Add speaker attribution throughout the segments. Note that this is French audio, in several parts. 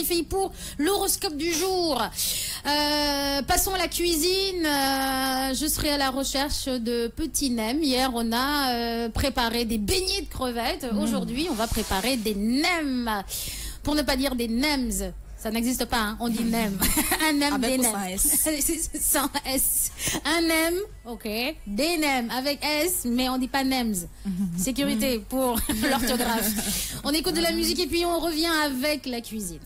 Speaker 1: les filles, pour l'horoscope du jour. Passons à la cuisine. Je serai à la recherche de petits nems. Hier, on a préparé des beignets de crevettes. Aujourd'hui, on va préparer des nems. Pour ne pas dire des nems. Ça n'existe pas, hein. On dit nem. Un nem,
Speaker 2: avec
Speaker 1: des
Speaker 2: ou
Speaker 1: nems.
Speaker 2: sans S?
Speaker 1: Sans S. Un nem, ok. Des nems avec S, mais on dit pas nems. Sécurité pour l'orthographe. On écoute de la musique et puis on revient avec la cuisine.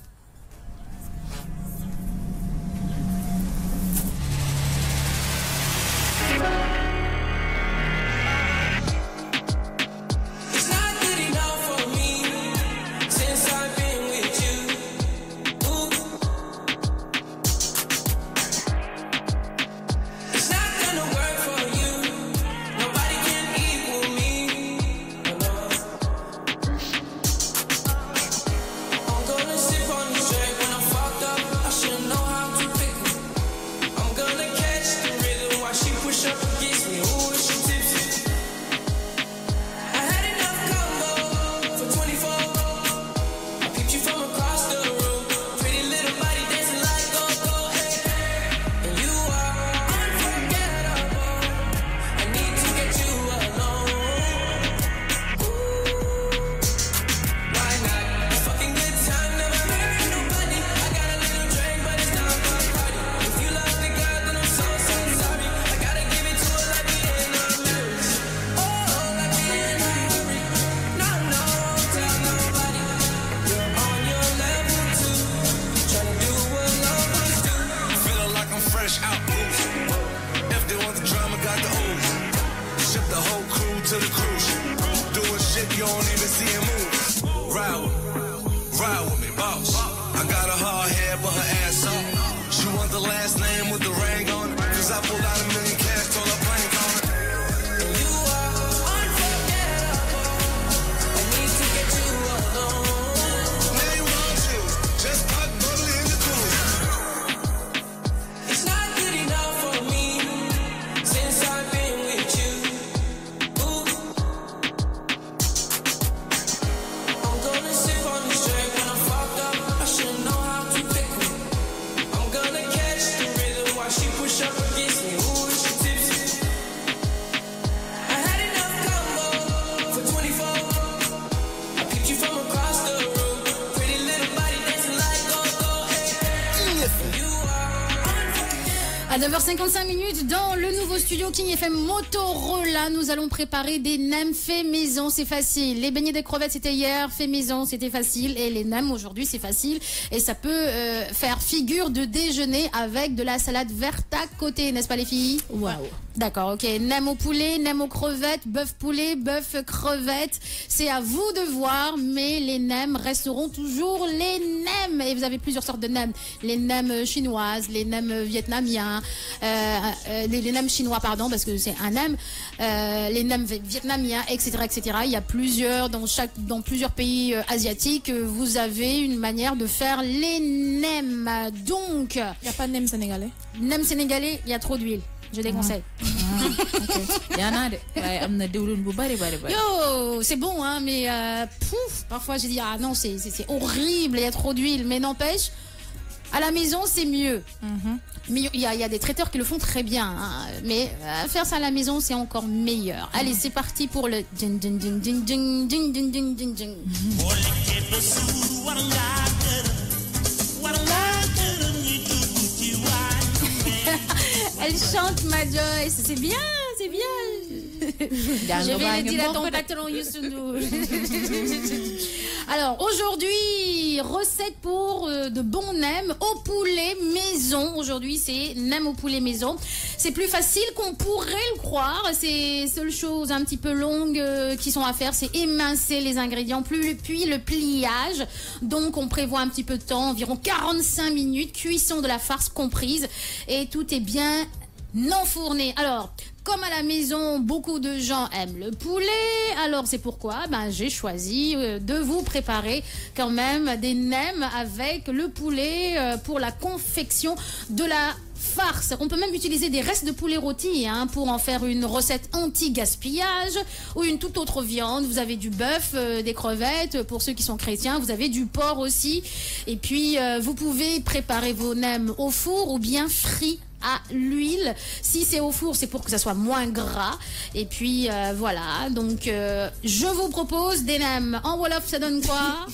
Speaker 1: À 9h55 minutes, dans le nouveau studio King FM Motorola, nous allons préparer des nems faits maison, c'est facile. Les beignets de crevettes, c'était hier, fait maison, c'était facile. Et les nems, aujourd'hui, c'est facile. Et ça peut faire figure de déjeuner avec de la salade verte à côté, n'est-ce pas les filles?
Speaker 2: Waouh.
Speaker 1: D'accord, ok. Nem au poulet, nem aux crevettes, bœuf poulet, bœuf crevettes. C'est à vous de voir, mais les nems resteront toujours les nems. Et vous avez plusieurs sortes de nems. Les nems chinoises, les nems vietnamiens, les nems chinois, pardon, parce que c'est un nem. Les nems vietnamiens, etc., etc. Il y a plusieurs, dans plusieurs pays asiatiques, vous avez une manière de faire les nems. Donc.
Speaker 2: Il n'y a pas de nem sénégalais?
Speaker 1: Nem sénégalais, il y a trop d'huile. Je déconseille. Yo, c'est bon, hein, mais pouf, parfois j'ai dit, ah non, c'est horrible, il y a trop d'huile, mais n'empêche, à la maison, c'est mieux. Mais il y a des traiteurs qui le font très bien, hein, mais faire ça à la maison, c'est encore meilleur. Allez, c'est parti pour le ding ding ding ding ding ding ding ding ding ding. Elle chante ma Joyce, c'est bien, c'est bien. Je vais le dire à ton patron Youssou. Alors aujourd'hui, recette pour de bons nems au poulet maison. Aujourd'hui, c'est nems au poulet maison. C'est plus facile qu'on pourrait le croire. C'est seule chose un petit peu longue qui sont à faire, c'est émincer les ingrédients, puis le pliage. Donc on prévoit un petit peu de temps, environ 45 minutes, cuisson de la farce comprise, et tout est bien non fourné. Alors, comme à la maison, beaucoup de gens aiment le poulet, alors c'est pourquoi j'ai choisi de vous préparer quand même des nems avec le poulet pour la confection de la farce. On peut même utiliser des restes de poulet rôti pour en faire une recette anti-gaspillage ou une toute autre viande. Vous avez du bœuf, des crevettes, pour ceux qui sont chrétiens, vous avez du porc aussi. Et puis, vous pouvez préparer vos nems au four ou bien frits à l'huile. Si c'est au four, c'est pour que ça soit moins gras. Et puis voilà, donc je vous propose des nems. En Wolof, ça donne quoi?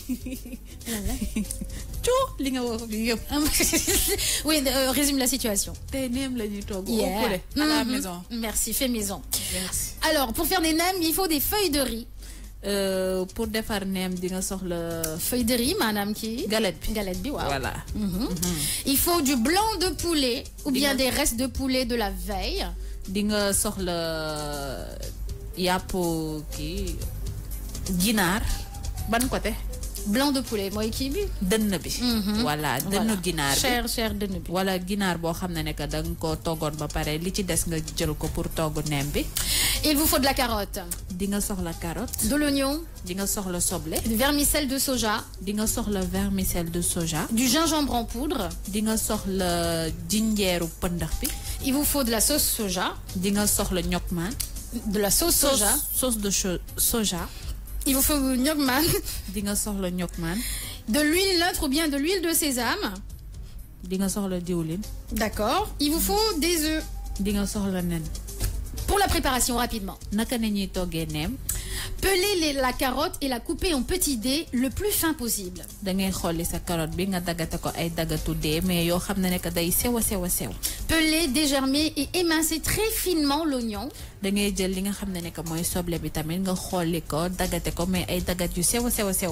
Speaker 1: Oui, résume la situation.
Speaker 2: Des nems la ñuy togg
Speaker 1: à la maison. Merci, fait maison. Merci. Alors, pour faire des nems, il faut des feuilles de riz.
Speaker 2: Pour defar neem di nga soxla
Speaker 1: feuille de riz madame qui galette bi waaw
Speaker 2: voilà.
Speaker 1: Il faut du blanc de poulet ou bien des restes de poulet de la veille.
Speaker 2: Di nga soxla yàpp ki ginaar ban côté
Speaker 1: blanc de poulet mooy kii bi
Speaker 2: dënn bi voilà dënnu ginaar bi
Speaker 1: cher dënn bi
Speaker 2: wala ginaar boo xam ne que da nga ko toggoon ba pare li ci des nga jël ko pour togg neem bi.
Speaker 1: Il vous faut de la carotte.
Speaker 2: Di nga soxla carotte.
Speaker 1: De l'oignon.
Speaker 2: Di nga soxla soble.
Speaker 1: Du vermicelle de soja.
Speaker 2: Di nga soxla vermicelle de soja.
Speaker 1: Du gingembre en poudre.
Speaker 2: Di nga soxla jinjeeru pëndax bi.
Speaker 1: Il vous faut de la sauce soja.
Speaker 2: Di nga soxla ñokmaan.
Speaker 1: De la sauce soja.
Speaker 2: Sauce de soja.
Speaker 1: Il vous faut ñokmaan.
Speaker 2: Di nga soxla ñokmaan.
Speaker 1: De l'huile neutre ou bien de l'huile de sésame.
Speaker 2: Di nga soxla diwlin.
Speaker 1: D'accord. Il vous faut des œufs.
Speaker 2: Di nga soxla nen.
Speaker 1: Pour la préparation, rapidement.
Speaker 2: Naka nañuy toggee neem.
Speaker 1: Pelez la carotte et la couper en petits dés le plus fin possible.
Speaker 2: Da ngay xolli sa carotte bi nga daggate ko ay daggatu dee mais yoo xam ne que day sew a sew.
Speaker 1: Pelez, dégermer et émincer très finement l'oignon.
Speaker 2: Da ngay jël li nga xam ne que mooy soble bi tamit nga xolli ko daggate ko mais ay daggat yu sew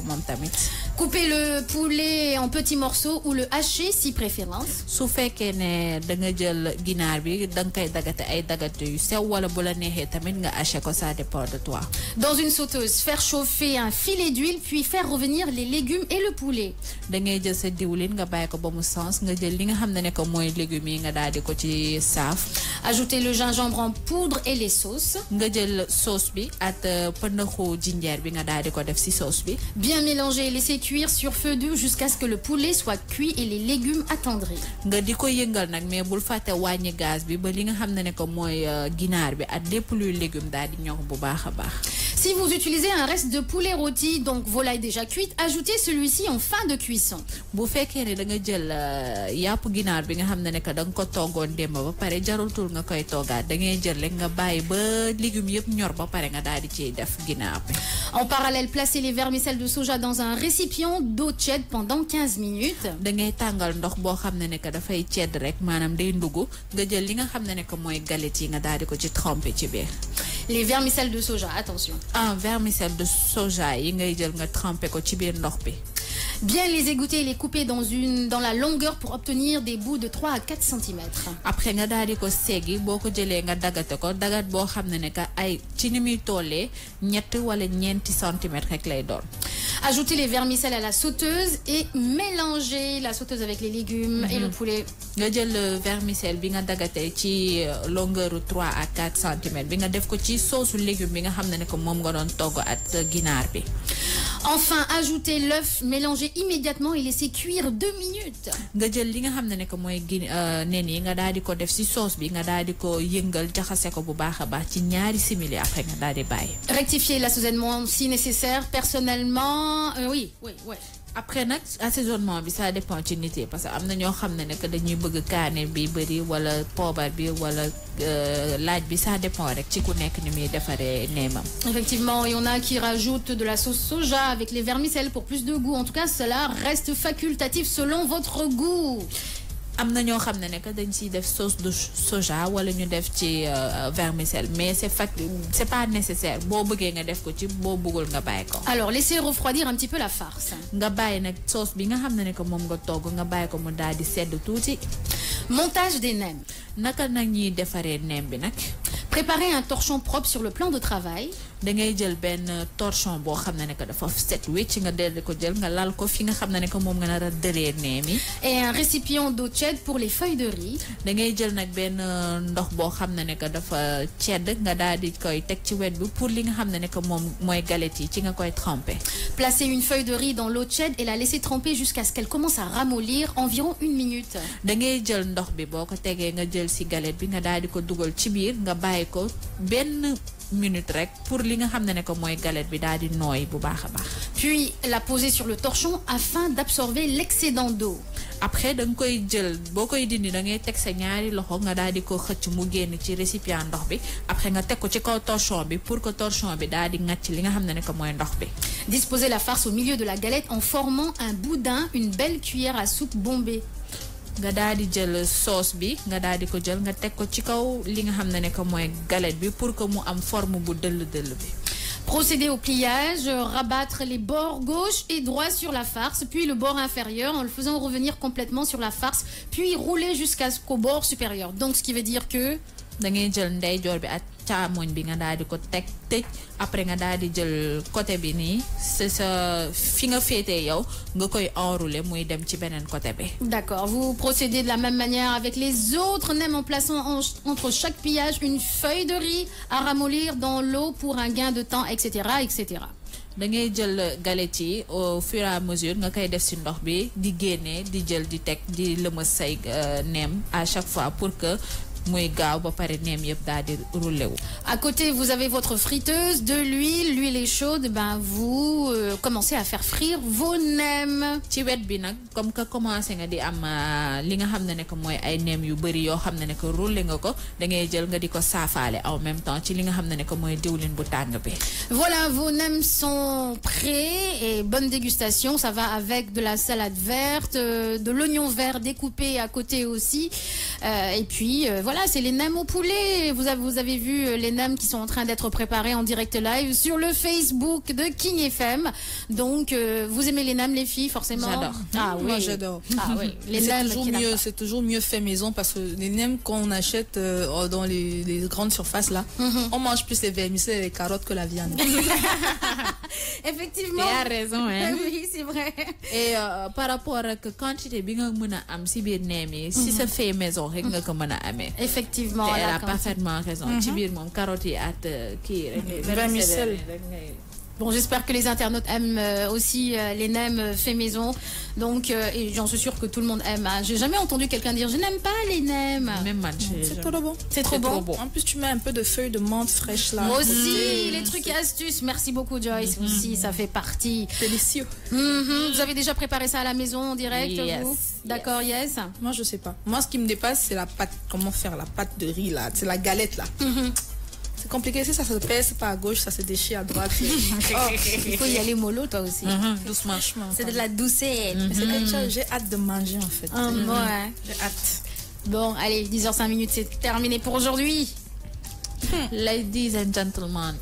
Speaker 2: moom tamit.
Speaker 1: Coupez le poulet en petits morceaux ou le hacher si préférence.
Speaker 2: Su fekkee ne da nga jël ginaar bi da nga koy daggate ay daggat yu sew wala bu la neexee tamit nga hacher ko, ça dépend de toi.
Speaker 1: Dans une sauteuse, faire chauffer un filet d'huile puis faire revenir les légumes et le poulet.
Speaker 2: Da ngay jël sa diwlin nga bàyyi ko ba mu sens nga jël li nga xam ne que mooy légumes yi nga daal di ko ci saaf.
Speaker 1: Ajouter le gingembre en poudre et les sauces.
Speaker 2: Nga jël sauce bi at pëndaxu jinjeer bi nga daal di ko def ci sauce bi.
Speaker 1: Bien mélanger et laisser cuire sur feu doux jusqu'à ce que le poulet soit cuit et les légumes attendris.
Speaker 2: Nga di ko yëngal nag mais bul fàtte wàññi gaz bi ba li nga xam ne que mooy ginaar bi at lépp luy légume daal di ñor bu baax a baax.
Speaker 1: Si vous utilisez un reste de poulet rôti, donc volaille déjà cuite, ajoutez celui-ci en fin de cuisson.
Speaker 2: Bu fekkee ne da nga jël yàpp ginaar bi nga xam ne que da nga ko toggoon démb ba pare jarultul nga koy toggaat da ngay jël rek nga bàyyi ba légumes yëpp ñor ba pare nga daal di ciy def ginaar bi.
Speaker 1: En parallèle, placez les vermicelles de soja dans un récipient d'eau tiède pendant 15 minutes.
Speaker 2: Da ngay tàngal ndox boo xam ne que dafay tiède rek maanaam day ndugg nga jël li nga xam ne que mooy galette yi nga daal di ko ci tremper ci biir.
Speaker 1: Les vermicelles de soja, attention.
Speaker 2: Vermicelle de soja yi ngay jël nga tremper ko ci biir ndox bi.
Speaker 1: Bien les égoutter et les couper dans la longueur pour obtenir des bouts de 3 à 4 cm.
Speaker 2: Après nga daal di ko seggi boo ko jëlee nga daggate ko dagat boo xam ne que ay ci ni muy tollee ñett wala ñeenti centimètres rek lay doon.
Speaker 1: Ajoutez les vermicelles à la sauteuse et mélangez la sauteuse avec les légumes et le poulet.
Speaker 2: Nga jël vermicelle bi nga daggate ci longueur 3 à 4 centimètres bi nga def ko ci sauce légumes bi nga xam ne que moom nga doon togg at ginaar bi.
Speaker 1: Enfin, ajoutez l'œuf, mélangez immédiatement et laissez cuire 2 minutes.
Speaker 2: Nga jël li nga xam ne que mooy nen yi nga daal di ko def ci sauce bi nga daal di ko yëngal jaxase ko bu baax a baax ci ñaari simili après nga daal di bàyyi.
Speaker 1: Rectifier l'assaisonnement si nécessaire. Personnellement, oui.
Speaker 2: Après nag assaisonnement bi ça dépend ci nit yi parce que am na ñoo xam ne que dañuy bëgg kaane bi bëri wala poobar bi wala laaj bi ça dépend rek ci ku nekk ni muy defaree neemam.
Speaker 1: Effectivement, il y en a qui rajoutent de la sauce soja avec les vermicelles pour plus de goût. En tout cas, cela reste facultatif selon votre goût.
Speaker 2: Am na ñoo xam ne que dañ ciy def sauce de soja wala ñu def ci vermicelle mais c'est pas nécessaire boo bëggee nga def ko ci boo bëggul nga bàyyi ko.
Speaker 1: Alors laissez refroidir un petit peu la farce.
Speaker 2: Nga bàyyi nag sauce bi nga xam ne que moom nga togg nga bàyyi ko mu daal di sedd tuuti.
Speaker 1: Montage des nems.
Speaker 2: Naka nag ñuy defaree nem bi nag.
Speaker 1: Préparez un torchon propre sur le plan de travail.
Speaker 2: da ngay jël ben torchon bo xamné ne que dafa set wécc nga del ko jël nga lal ko fi nga xamné ne que mom nga na ra dëree némi.
Speaker 1: Et un récipient d'eau tiède pour les feuilles de riz.
Speaker 2: da ngay jël nak ben ndox bo xamné ne que dafa tiède nga daal di koy tek ci wét bi pour li nga xamné ne que mom moy galette yi ci nga koy tremper.
Speaker 1: Placer une feuille de riz dans l'eau tiède et la laisser tremper jusqu'à ce qu'elle commence à ramollir environ 1 minute.
Speaker 2: da ngay jël ndox bi boko tégué nga jël ci galette bi nga daal di ko dugal ci biir nga bàyyi ko ben minute rek pour li nga xamné ne que moy galette bi daal di nooy bu baaxa baax.
Speaker 1: Puis la poser sur le torchon afin d'absorber l'excédent d'eau.
Speaker 2: Après da nga koy jël bokoy dindi da ngay tek sa ñaari loxo nga daal di ko xëcc mu génn ci récipient ndox bi après nga tek ko ci kaw torchon bi pour que torchon bi daal di ngacc li nga xamné ne que moy ndox bi.
Speaker 1: Disposer la farce au milieu de la galette en formant un boudin, une belle cuillère à soupe bombée.
Speaker 2: nga daal di jël sauce bi nga daal di ko jël nga tek ko ci kaw li nga xamné ne que moy galette bi pour que mu am forme bu deul bi.
Speaker 1: Procéder au pliage, rabattre les bords gauche et droit sur la farce, puis le bord inférieur en le faisant revenir complètement sur la farce, puis rouler jusqu'au bord supérieur. Donc ce qui veut dire que
Speaker 2: da ngay jël ndeyjoor bi ak càmmoñ bi nga daal di ko teg tëj après nga daal di jël côté bi nii c'est ça fi nga féetee yow nga koy enrouler muy dem ci beneen côté bi.
Speaker 1: D'accord, vous procédez de la même manière avec les autres nems en plaçant entre chaque pliage une feuille de riz à ramollir dans l'eau pour un gain de temps, etc., etc.
Speaker 2: da ngay jël galette yi au fur et à mesure nga koy def ci ndox bi di génne di jël di teg di lëmas say nem à chaque fois pour que muy gaaw ba pare neem yëpp daal di roulé wu.
Speaker 1: À côté, vous avez votre friteuse, de l'huile, l'huile est chaude, ben vous commencez à faire frire vos nems.
Speaker 2: ci wet bi nag comme que commencé nga di am li nga xam ne que mooy ay neem yu bëri yoo xam ne que roulé nga ko da ngay jël nga di ko saafaale en même temps ci li nga xam ne que mooy diwlin bu tàng bi.
Speaker 1: Voilà, vos nems sont prêts et bonne dégustation. Ça va avec de la salade verte, de l'oignon vert découpé à côté aussi. Et puis voilà, c'est les nems au poulet. Vous avez vu les nems qui sont en train d'être préparés en direct live sur le Facebook de King FM. Donc vous aimez les nems, les filles, forcément.
Speaker 2: J'adore.
Speaker 3: Ah oui, moi j'adore.
Speaker 1: Ah oui, les nems
Speaker 3: c'est toujours mieux fait maison parce que les nems qu'on achète dans les grandes surfaces là, on mange plus les vermicelles et les carottes que la viande.
Speaker 1: Effectivement.
Speaker 2: Tu as raison, hein.
Speaker 1: Oui, c'est vrai.
Speaker 2: Et par rapport à la quantité bi nga mëna am ci biir neem yi si ça fait maison rek nga ko mëna amé.
Speaker 1: Effectivement.
Speaker 2: Elle a parfaitement raison. ci biir mom carottes yi at kii rek
Speaker 3: vermicelle.
Speaker 1: Bon, j'espère que les internautes aiment aussi les nems faits maison. Donc, et j'en suis sûre que tout le monde aime. Hein. J'ai jamais entendu quelqu'un dire « Je n'aime pas les nems ».
Speaker 2: Même man,
Speaker 3: c'est trop bon.
Speaker 1: C'est trop bon.
Speaker 3: En plus, tu mets un peu de feuilles de menthe fraîche là.
Speaker 1: Moi aussi, les trucs et astuces. Merci beaucoup, Joyce. Aussi, ça fait partie.
Speaker 3: Délicieux.
Speaker 1: Vous avez déjà préparé ça à la maison en direct, vous? D'accord, yes.
Speaker 3: Moi, je sais pas. Moi, ce qui me dépasse, c'est la pâte. Comment faire la pâte de riz là? C'est la galette là. C'est compliqué, ça se pèse pas à gauche, ça se déchire à droite.
Speaker 1: Il faut y aller mollo, toi aussi.
Speaker 3: Doucement.
Speaker 1: C'est de la douceur.
Speaker 3: C'est comme ça, j'ai hâte de manger en fait.
Speaker 1: Ouais.
Speaker 3: J'ai hâte.
Speaker 1: Bon, allez, 10h05, c'est terminé pour aujourd'hui.
Speaker 2: Ladies and gentlemen,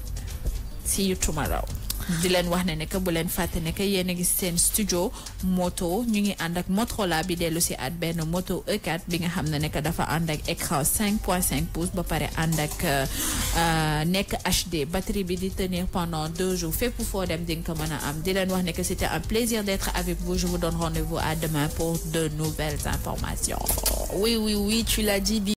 Speaker 2: see you tomorrow. di leen wax ne que bu leen fàtte ne que yéen a ngi seen studio moto ñu ngi ànd ak Motorola bi dellu si at benn moto E4 bi nga xam ne que dafa ànd ak écran 5.5 pouces ba pare ànd ak nekk HD batterie bi di tenir pendant 2 jours fépp foo dem di nga ko mën a am di leen wax ne que c'était un plaisir d'être avec vous. Je vous donne rendez-vous à demain pour de nouvelles informations.
Speaker 3: Oui, tu l'as dit.